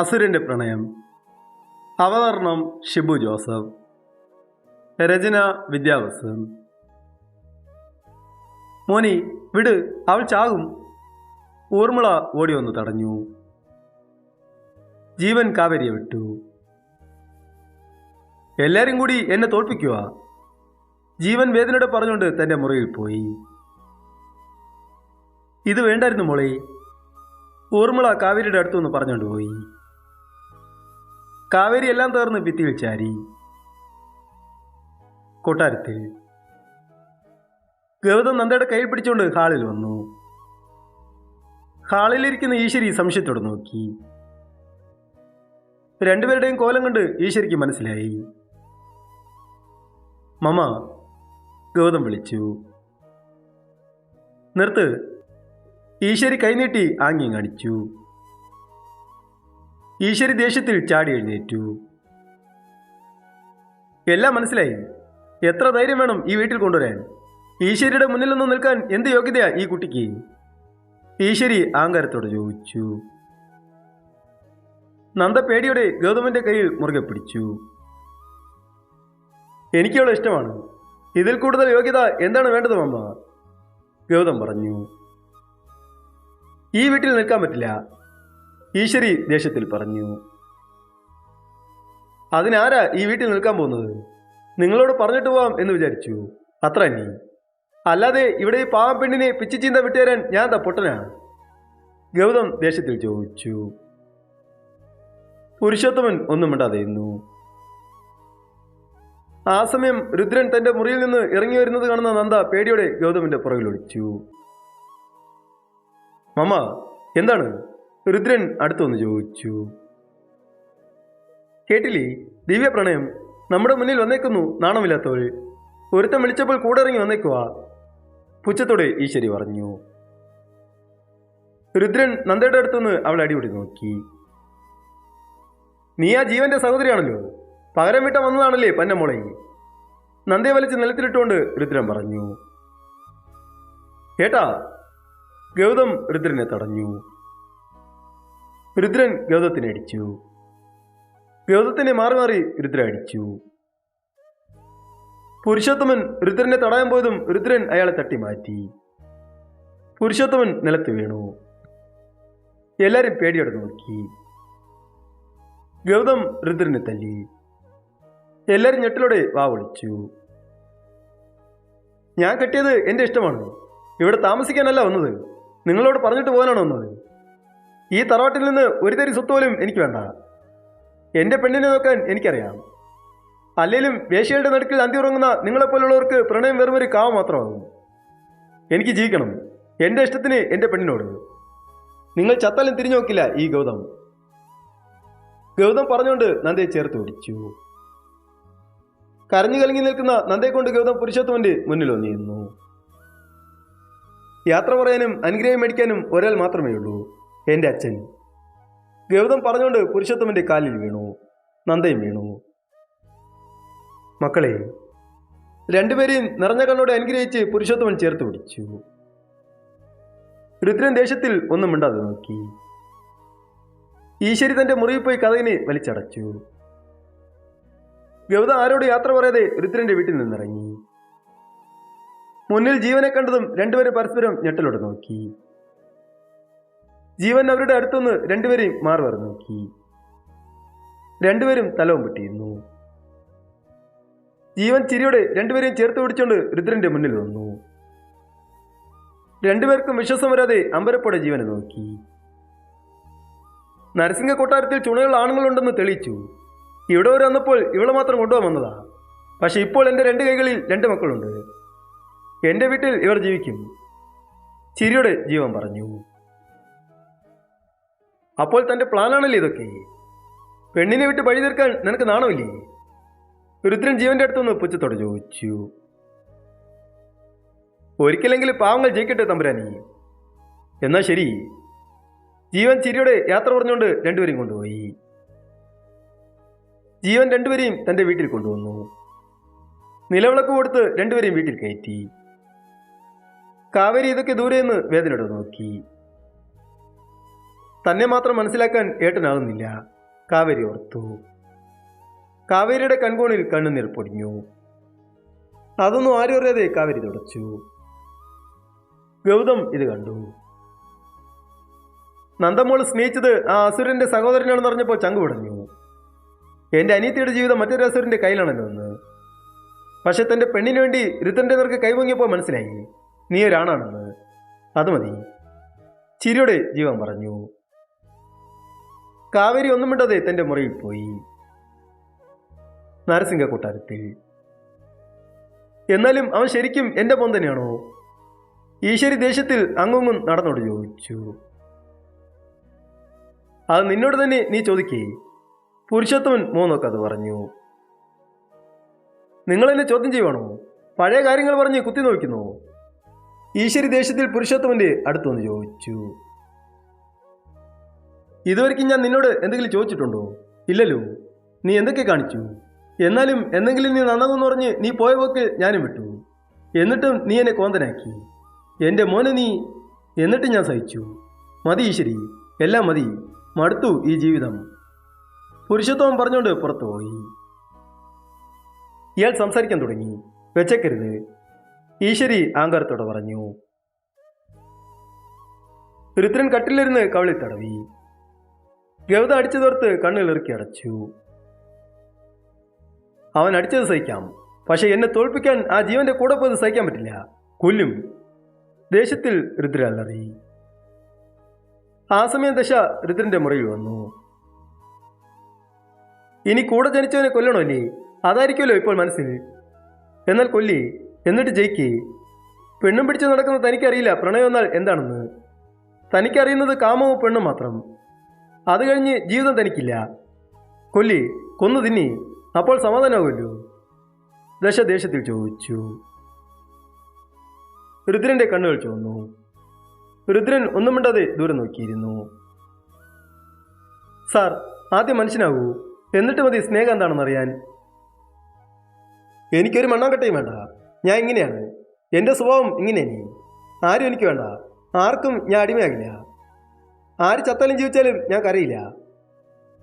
അസുരൻ്റെ പ്രണയം. അവതരണം ഷിബു ജോസഫ്. രചന വിദ്യാവസൻ. മോനി വിട്, അവൾ ചാകും. ഊർമിള ഓടി വന്നു തടഞ്ഞു. ജീവൻ കാവേരിയെ വിട്ടു. എല്ലാരും കൂടി എന്നെ തോൽപ്പിക്കുക. ജീവൻ വേദനയോടെ പറഞ്ഞുകൊണ്ട് തൻ്റെ മുറിയിൽ പോയി. ഇത് വേണ്ടായിരുന്നു മോളെ. ഊർമിള കാവേരിയുടെ അടുത്തുനിന്ന് പറഞ്ഞുകൊണ്ട് പോയി. കാവേരി എല്ലാം തീർന്ന് ഭിത്തിയിൽ ചാരി. കൊട്ടാരത്തിൽ ഗൗതം നന്ദയുടെ കയ്യിൽ പിടിച്ചുകൊണ്ട് ഹാളിൽ വന്നു. ഹാളിലിരിക്കുന്ന ഈശ്വരി സംശയത്തോടെ നോക്കി. രണ്ടുപേരുടെയും കോലം കണ്ട് ഈശ്വരിക്ക് മനസ്സിലായി. മമ, ഗൗതം വിളിച്ചു. നിർത്ത്. ഈശ്വരി കൈനീട്ടി ആംഗ്യം കാണിച്ചു. ഈശ്വരി ദേഷ്യത്തിൽ ചാടി എഴുന്നേറ്റു. എല്ലാം മനസ്സിലായി. എത്ര ധൈര്യം വേണം ഈ വീട്ടിൽ കൊണ്ടുവരാൻ? ഈശ്വരിയുടെ മുന്നിൽ നിന്ന് നിൽക്കാൻ എന്ത് യോഗ്യതയാ ഈ കുട്ടിക്ക്? ഈശ്വരി അഹങ്കാരത്തോടെ ചോദിച്ചു. നന്ദ പേടിയോടെ ഗൗതമന്റെ കയ്യിൽ മുറുകെ പിടിച്ചു. എനിക്കവളെ ഇഷ്ടമാണ്. ഇതിൽ കൂടുതൽ യോഗ്യത എന്താണ് വേണ്ടത് മമ്മ? ഗൗതം പറഞ്ഞു. ഈ വീട്ടിൽ നിൽക്കാൻ പറ്റില്ല, ഈശ്വരി ദേഷ്യത്തിൽ പറഞ്ഞു. അതിനാരാ ഈ വീട്ടിൽ നിൽക്കാൻ പോകുന്നത്? നിങ്ങളോട് പറഞ്ഞിട്ട് പോവാം എന്ന് വിചാരിച്ചു, അത്ര തന്നെ. അല്ലാതെ ഇവിടെ ഈ പാവം പെണ്ണിനെ പിച്ചിച്ചീന്ത വിട്ടുതരാൻ ഞാൻ പൊട്ടനാ? ഗൗതം ദേഷ്യത്തിൽ ചോദിച്ചു. പുരുഷോത്തമൻ ഒന്നും മിണ്ടാതെയിരുന്നു. ആ സമയം രുദ്രൻ തന്റെ മുറിയിൽ നിന്ന് ഇറങ്ങി വരുന്നത് കാണുന്ന നന്ദ പേടിയോടെ ഗൗതമിന്റെ പുറകിൽ ഒളിച്ചു. മമ്മ എന്താണ്? രുദ്രൻ അടുത്തൊന്ന് ചോദിച്ചു. കേട്ടില്ലേ, ദിവ്യ പ്രണയം നമ്മുടെ മുന്നിൽ വന്നേക്കുന്നു. നാണമില്ലാത്തവൾ. ഒരുത്തം വിളിച്ചപ്പോൾ കൂടെ ഇറങ്ങി വന്നേക്കുവാ, പുച്ഛത്തോടെ ഈശ്വരി പറഞ്ഞു. രുദ്രൻ നന്ദയുടെ അടുത്തുനിന്ന് അവൾ അടിപൊളി നോക്കി. നീ ആ ജീവന്റെ സഹോദരിയാണല്ലോ, പകരം വിട്ട വന്നതാണല്ലേ പന്നമോളെ. നന്ദയെ വലിച്ച് നിലത്തിലിട്ടുകൊണ്ട് രുദ്രൻ പറഞ്ഞു. കേട്ടാ? ഗൗതം രുദ്രനെ തടഞ്ഞു. രുദ്രൻ ഗൗതത്തിനെ അടിച്ചു. ഗൗതത്തിനെ മാറി മാറി രുദ്ര അടിച്ചു. പുരുഷോത്തമൻ രുദ്രനെ തടയാൻ പോയതും രുദ്രൻ അയാളെ തട്ടി മാറ്റി. പുരുഷോത്തമൻ നിലത്ത് വീണു. എല്ലാരും പേടിയോടെ നോക്കി. ഗൗതം രുദ്രനെ തല്ലി. എല്ലാരും ഞെട്ടലോടെ വാ വിളിച്ചു. ഞാൻ കെട്ടിയത് എൻ്റെ ഇഷ്ടമാണ്. ഇവിടെ താമസിക്കാനല്ല വന്നത്, നിങ്ങളോട് പറഞ്ഞിട്ട് പോകാനാണ് വന്നത്. ഈ തറവാട്ടിൽ നിന്ന് ഒരു തരി സ്വത്ത് പോലും എനിക്ക് വേണ്ട. എൻ്റെ പെണ്ണിനെ നോക്കാൻ എനിക്കറിയാം. അല്ലെങ്കിലും വേശ്യയുടെ നടുക്കിൽ അന്തി ഉറങ്ങുന്ന നിങ്ങളെപ്പോലുള്ളവർക്ക് പ്രണയം വെറുമൊരു കാവ മാത്രമാകും. എനിക്ക് ജീവിക്കണം, എൻ്റെ ഇഷ്ടത്തിന് എൻ്റെ പെണ്ണിനോട്. നിങ്ങൾ ചത്താലും തിരിഞ്ഞു നോക്കില്ല ഈ ഗൗതം. ഗൗതം പറഞ്ഞുകൊണ്ട് നന്ദയെ ചേർത്ത് പിടിച്ചു. കരഞ്ഞു കലങ്ങി നിൽക്കുന്ന നന്ദയെ കൊണ്ട് ഗൗതം പുരുഷോത്തമന്റെ മുന്നിൽ വന്നിരുന്നു. യാത്ര പറയാനും അനുഗ്രഹം മേടിക്കാനും ഒരാൾ മാത്രമേ ഉള്ളൂ, എൻ്റെ അച്ഛൻ. ഗൗതം പറഞ്ഞുകൊണ്ട് പുരുഷോത്തമന്റെ കാലിൽ വീണു. നന്ദയും വീണു. മക്കളെ, രണ്ടുപേരെയും നിറഞ്ഞ കണ്ണോടെ അനുഗ്രഹിച്ച് പുരുഷോത്തമൻ ചേർത്ത് പിടിച്ചു. രുദ്രൻ ദേഷ്യത്തിൽ ഒന്നും മിണ്ടാതെ നോക്കി. ഈശ്വരി തന്റെ മുറിയിൽ പോയി കതകിനെ വലിച്ചടച്ചു. ഗൗതം ആരോട് യാത്ര പറയാതെ രുദ്രന്റെ വീട്ടിൽ നിന്നിറങ്ങി. മുന്നിൽ ജീവനെ കണ്ടതും രണ്ടുപേരും പരസ്പരം ഞെട്ടലോടെ നോക്കി. ജീവൻ അവരുടെ അടുത്തുനിന്ന് രണ്ടുപേരെയും മാറി നോക്കി. രണ്ടുപേരും തലവും പൊട്ടിയിരുന്നു. ജീവൻ ചിരിയോടെ രണ്ടുപേരെയും ചേർത്ത് പിടിച്ചുകൊണ്ട് രുദ്രന്റെ മുന്നിൽ വന്നു. രണ്ടുപേർക്കും വിശ്വാസം വരാതെ അമ്പരപ്പോടെ ജീവനെ നോക്കി. നരസിംഹ കൊട്ടാരത്തിൽ ചുണയുള്ള ആണുങ്ങളുണ്ടെന്ന് തെളിയിച്ചു. ഇവിടെ വരെ വന്നപ്പോൾ ഇവളെ മാത്രം കൊണ്ടുപോകാൻ വന്നതാ. പക്ഷെ ഇപ്പോൾ എൻ്റെ രണ്ട് കൈകളിൽ രണ്ട് മക്കളുണ്ട്. എൻ്റെ വീട്ടിൽ ഇവർ ജീവിക്കും, ചിരിയോടെ ജീവൻ പറഞ്ഞു. അപ്പോൾ തൻ്റെ പ്ലാനാണല്ലേ ഇതൊക്കെ? പെണ്ണിനെ വിട്ട് വഴി തീർക്കാൻ നിനക്ക് നാണമില്ലേ? രുദ്രൻ ജീവന്റെ അടുത്തുനിന്ന് പുച്ഛത്തോടെ ചോദിച്ചു. ഒരിക്കലെങ്കിലും പാവങ്ങൾ ജയിക്കട്ടെ തമ്പുരാനി. എന്നാ ശരി. ജീവൻ ചിരിയോടെ യാത്ര പറഞ്ഞുകൊണ്ട് രണ്ടുപേരെയും കൊണ്ടുപോയി. ജീവൻ രണ്ടുപേരെയും തൻ്റെ വീട്ടിൽ കൊണ്ടുവന്നു. നിലവിളക്ക് കൊടുത്ത് രണ്ടുപേരെയും വീട്ടിൽ കയറ്റി. കാവേരി ഇതൊക്കെ ദൂരെ നിന്ന് വേദനയോടെ നോക്കി. തന്നെ മാത്രം മനസ്സിലാക്കാൻ ഏട്ടനാകുന്നില്ല. കാവേരി ഓർത്തു. കാവേരിയുടെ കൺകോണിൽ കണ്ണുനീർ പൊടിഞ്ഞു. അതൊന്നും ആരും അറിയാതെ കാവേരി തുടച്ചു. ഗൗതം ഇത് കണ്ടു. നന്ദമോള് സ്നേഹിച്ചത് ആ അസുരന്റെ സഹോദരനാണെന്ന് പറഞ്ഞപ്പോൾ ചങ്കു പിടഞ്ഞു. എൻ്റെ അനിയത്തിയുടെ ജീവിതം മറ്റൊരു അസുരന്റെ കയ്യിലാണല്ലോ എന്ന്. പക്ഷെ തൻ്റെ പെണ്ണിന് വേണ്ടി ഋതന്റെ നേർക്ക് കൈവങ്ങിയപ്പോൾ മനസ്സിലായി നീ ഒരാണാണെന്ന്. അത് മതി. ചിരിയോടെ ജീവൻ പറഞ്ഞു. കാവേരി ഒന്നും മിണ്ടാതെ തൻ്റെ മുറിയിൽ പോയി. നരസിംഹ കൊട്ടാരത്തിൽ. എന്നാലും അവൻ ശരിക്കും എൻ്റെ മോൻ തന്നെയാണോ? ഈശ്വരി ദേഷ്യത്തിൽ അങ്ങൊങ്ങും നടന്നോട് ചോദിച്ചു. അത് നിന്നോട് തന്നെ നീ ചോദിക്കേ. പുരുഷോത്തമൻ മോന്നൊക്കത് പറഞ്ഞു. നിങ്ങളെന്നെ ചോദ്യം ചെയ്യുവാണോ? പഴയ കാര്യങ്ങൾ പറഞ്ഞ് കുത്തി നോക്കുന്നോ? ഈശ്വരി ദേഷ്യത്തിൽ പുരുഷോത്തമന്റെ അടുത്തു വന്ന് ചോദിച്ചു. ഇതുവരെയ്ക്കും ഞാൻ നിന്നോട് എന്തെങ്കിലും ചോദിച്ചിട്ടുണ്ടോ? ഇല്ലല്ലോ. നീ എന്തൊക്കെ കാണിച്ചു? എന്നാലും എന്തെങ്കിലും നീ നന്നാകുമെന്ന് പറഞ്ഞ് നീ പോയ പോക്ക് ഞാനും വിട്ടു. എന്നിട്ടും നീ എന്നെ കോന്തനാക്കി. എൻ്റെ മോനെ നീ. എന്നിട്ട് ഞാൻ സഹിച്ചു. മതി ഈശ്വരി, എല്ലാം മതി. മടുത്തു ഈ ജീവിതം. പുരുഷോത്തമൻ പറഞ്ഞുകൊണ്ട് പുറത്തുപോയി. ഇയാൾ സംസാരിക്കാൻ തുടങ്ങി. വെച്ചേക്കരുത്, ഈശ്വരി ആങ്കാരത്തോടെ പറഞ്ഞു. രുദ്രൻ കട്ടിലിരുന്ന് കവിളിൽ തടവി. ഗൗത അടിച്ചു തോർത്ത് കണ്ണുകളിറക്കി അടച്ചു. അവൻ അടിച്ചത് സഹിക്കാം, പക്ഷെ എന്നെ തോൽപ്പിക്കാൻ ആ ജീവന്റെ കൂടെ പോയത് സഹിക്കാൻ പറ്റില്ല. കൊല്ലും. ദേഷ്യത്തിൽ രുദ്ര അലറി. ആ സമയം ദശ രുദ്രന്റെ മുറിയിൽ വന്നു. ഇനി കൂടെ ജനിച്ചവനെ കൊല്ലണോ അല്ലേ? അതായിരിക്കുമല്ലോ ഇപ്പോൾ മനസ്സിൽ. എന്നാൽ കൊല്ലി, എന്നിട്ട് ജയിക്കേ. പെണ്ണും പിടിച്ച് നടക്കുന്ന തനിക്കറിയില്ല പ്രണയം എന്നാൽ എന്താണെന്ന്. തനിക്കറിയുന്നത് കാമവും പെണ്ണും മാത്രം. അത് കഴിഞ്ഞ് ജീവിതം തനിക്കില്ല. കൊല്ലി, കൊന്നു തിന്നി, അപ്പോൾ സമാധാനമാകുമല്ലോ. ദശ ദേഷ്യത്തിൽ ചോദിച്ചു. രുദ്രന്റെ കണ്ണുകൾ ചുവന്നു. രുദ്രൻ ഒന്നും മിണ്ടാതെ ദൂരെ നോക്കിയിരുന്നു. സാർ, ആദ്യം മനുഷ്യനാകൂ, എന്നിട്ട് മതി സ്നേഹം എന്താണെന്നറിയാൻ. എനിക്കൊരു മണ്ണാങ്കട്ടയും വേണ്ട. ഞാൻ ഇങ്ങനെയാണ്. എൻ്റെ സ്വഭാവം ഇങ്ങനെയാണ്. ആരും എനിക്ക് വേണ്ട. ആർക്കും ഞാൻ അടിമയാകില്ല. ആര് ചത്താലും ജീവിച്ചാലും ഞാൻ കരയില്ല.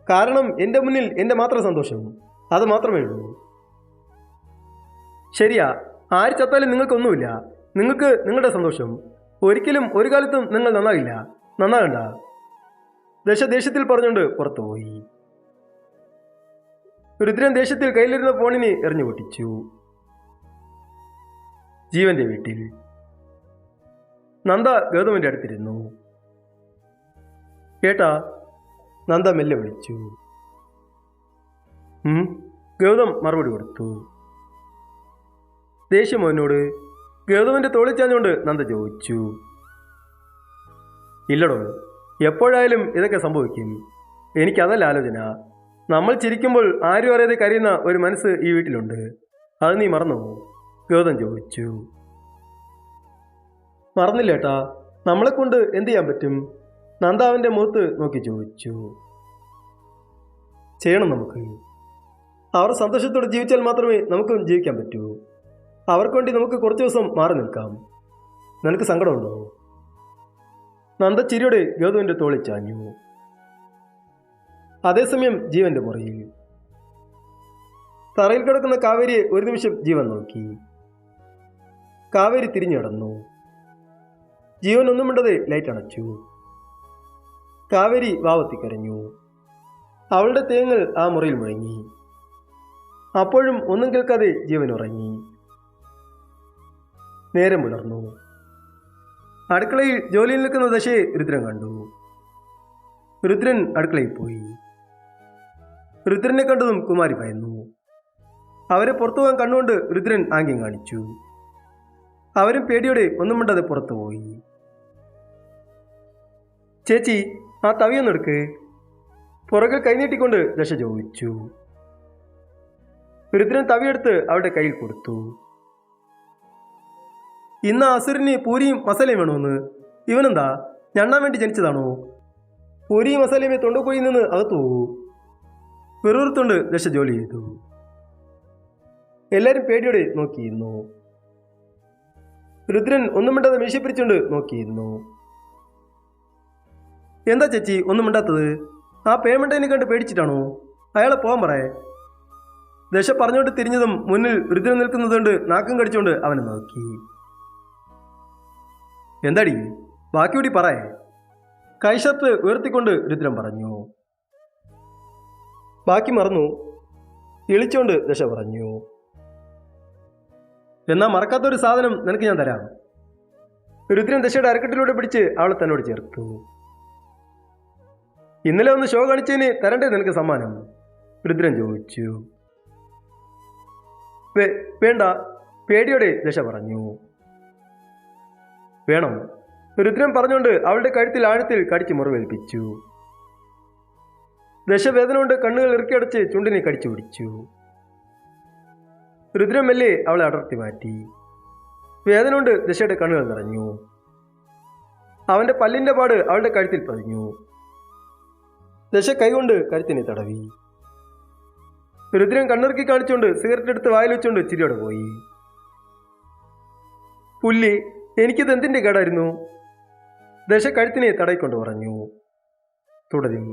കാരണം എൻ്റെ മുന്നിൽ എൻ്റെ മാത്രം സന്തോഷം. അത് മാത്രമേ ഉള്ളൂ. ശരിയാ, ആര് ചത്താലും നിങ്ങൾക്കൊന്നുമില്ല. നിങ്ങൾക്ക് നിങ്ങളുടെ സന്തോഷം. ഒരിക്കലും ഒരു കാലത്തും നിങ്ങൾ നന്നാകില്ല. നന്നാകണ്ട. ദശ ദേഷ്യത്തിൽ പറഞ്ഞുകൊണ്ട് പുറത്തുപോയി. രുദ്രൻ ദേഷ്യത്തിൽ കയ്യിലിരുന്ന ഫോണിന് എറിഞ്ഞു പൊട്ടിച്ചു. ജീവന്റെ വീട്ടിൽ നന്ദ ഗൗതമന്റെ അടുത്തിരുന്നു. കേട്ടാ? നന്ദ മെല്ലെ വിളിച്ചു. ഗൗതം മറുപടി കൊടുത്തു. ദേഷ്യം അവനോട്. ഗൗതമന്റെ തോളിച്ചാഞ്ഞുകൊണ്ട് നന്ദ ചോദിച്ചു. ഇല്ലടോ, എപ്പോഴായാലും ഇതൊക്കെ സംഭവിക്കും. എനിക്കതല്ല ആലോചന. നമ്മൾ ചിരിക്കുമ്പോൾ ആരും അറിയാതെ കരയുന്ന ഒരു മനസ്സ് ഈ വീട്ടിലുണ്ട്. അത് നീ മറന്നോ? ഗൗതം ചോദിച്ചു. മറന്നില്ലേട്ടാ. നമ്മളെക്കൊണ്ട് എന്തു ചെയ്യാൻ പറ്റും? നന്ദ അവൻ്റെ മുഖത്ത് നോക്കി ചോദിച്ചു. ചെയ്യണം നമുക്ക്. അവർ സന്തോഷത്തോടെ ജീവിച്ചാൽ മാത്രമേ നമുക്കും ജീവിക്കാൻ പറ്റൂ. അവർക്ക് വേണ്ടി നമുക്ക് കുറച്ച് ദിവസം മാറി നിൽക്കാം. നിനക്ക് സങ്കടമുണ്ടോ? നന്ദ ചിരിയോടെ ഗൗതമന്റെ തോളിൽ ചാഞ്ഞു. അതേസമയം ജീവന്റെ മുറിയിൽ തറയിൽ കിടക്കുന്ന കാവേരിയെ ഒരു നിമിഷം ജീവൻ നോക്കി. കാവേരി തിരിഞ്ഞടന്നു. ജീവൻ ഒന്നും മിണ്ടാതെ ലൈറ്റ് അണച്ചു. കാവേരി വാവത്തിക്കരഞ്ഞു. അവളുടെ തേങ്ങൽ ആ മുറിയിൽ മുഴങ്ങി. അപ്പോഴും ഒന്നും കേൾക്കാതെ ജീവൻ ഉറങ്ങി. നേരം പുലർന്നു. അടുക്കളയിൽ ജോലിയിൽ നിൽക്കുന്ന ദശയെ രുദ്രൻ കണ്ടു. രുദ്രൻ അടുക്കളയിൽ പോയി. രുദ്രനെ കണ്ടതും കുമാരി ഭയന്നു. അവരെ പുറത്തു പോകാൻ കണ്ടുകൊണ്ട് രുദ്രൻ ആംഗ്യം കാണിച്ചു. അവരും പേടിയോടെ ഒന്നും മിണ്ടാതെ പുറത്തുപോയി. ചേച്ചി, ആ തവിയൊന്നെടുക്ക്, പുറകിൽ കൈനീട്ടിക്കൊണ്ട് ദശ ചോദിച്ചു. രുദ്രൻ തവിയെടുത്ത് അവരുടെ കയ്യിൽ കൊടുത്തു. ഇന്ന് അസുരന് പൂരിയും മസാലയും വേണമെന്ന്. ഇവനെന്താ ഞണ്ണാൻ വേണ്ടി ജനിച്ചതാണോ? പൂരിയും മസാലയുമേ തൊണ്ടുപോയി നിന്ന് അകത്തു പോകൂ. വെറുതെത്തുകൊണ്ട് ദശ ജോലി ചെയ്തു. എല്ലാവരും പേടിയോടെ നോക്കിയിരുന്നു. രുദ്രൻ ഒന്നും മിണ്ടാതെ മീശ പിരിച്ചുകൊണ്ട് നോക്കിയിരുന്നു. എന്താ ചേച്ചി ഒന്നും മിണ്ടാത്തത്? ആ പേയ്മെൻറ്റിനെ കണ്ട് പേടിച്ചിട്ടാണോ? അയാളെ പോകാൻ പറയേ. ദശ പറഞ്ഞുകൊണ്ട് തിരിഞ്ഞതും മുന്നിൽ രുദ്രൻ നിൽക്കുന്നതുകൊണ്ട് നാക്കും കടിച്ചുകൊണ്ട് അവനെ നോക്കി. എന്താടി ബാക്കി കൂടി പറയേ. കൈഷർട്ട് ഉയർത്തിക്കൊണ്ട് രുദ്രൻ പറഞ്ഞു. ബാക്കി മറന്നു. ഇളിച്ചുകൊണ്ട് ദശ പറഞ്ഞു. എന്നാ മറക്കാത്തൊരു സാധനം നിനക്ക് ഞാൻ തരാം. രുദ്രൻ ദശയുടെ അരക്കെട്ടിലൂടെ പിടിച്ച് അവളെ തന്നോട് ചേർത്തു. ഇന്നലെ ഒന്ന് ഷോ കാണിച്ചതിന് തരണ്ടേ നിനക്ക് സമ്മാനം? രുദ്രൻ ചോദിച്ചു. വേണ്ട, പേടിയോടെ ദശ പറഞ്ഞു. വേണം, രുദ്രൻ പറഞ്ഞുകൊണ്ട് അവളുടെ കഴുത്തിൽ ആഴത്തിൽ കടിച്ച് മുറിവേൽപ്പിച്ചു. ദശ വേദന കൊണ്ട് കണ്ണുകൾ ഇറുക്കിയടച്ച് ചുണ്ടിനെ കടിച്ചു പിടിച്ചു. രുദ്രൻ മെല്ലെ അവളെ അടർത്തി മാറ്റി. വേദന കൊണ്ട് ദശയുടെ കണ്ണുകൾ നിറഞ്ഞു. അവന്റെ പല്ലിന്റെ പാട് അവളുടെ കഴുത്തിൽ പതിഞ്ഞു. ദശ കൈകൊണ്ട് കഴുത്തിനെ തടവി. രുദ്രൻ കണ്ണിറുക്കി കാണിച്ചുകൊണ്ട് സിഗരറ്റ് എടുത്ത് വായിൽ വെച്ചുകൊണ്ട് ചിരിയോടെ പോയി. പുല്ലി, എനിക്കിത് എന്തിൻ്റെ കേടായിരുന്നു? ദശ കഴുത്തിനെ തടയിക്കൊണ്ട് പറഞ്ഞു. തുടരും.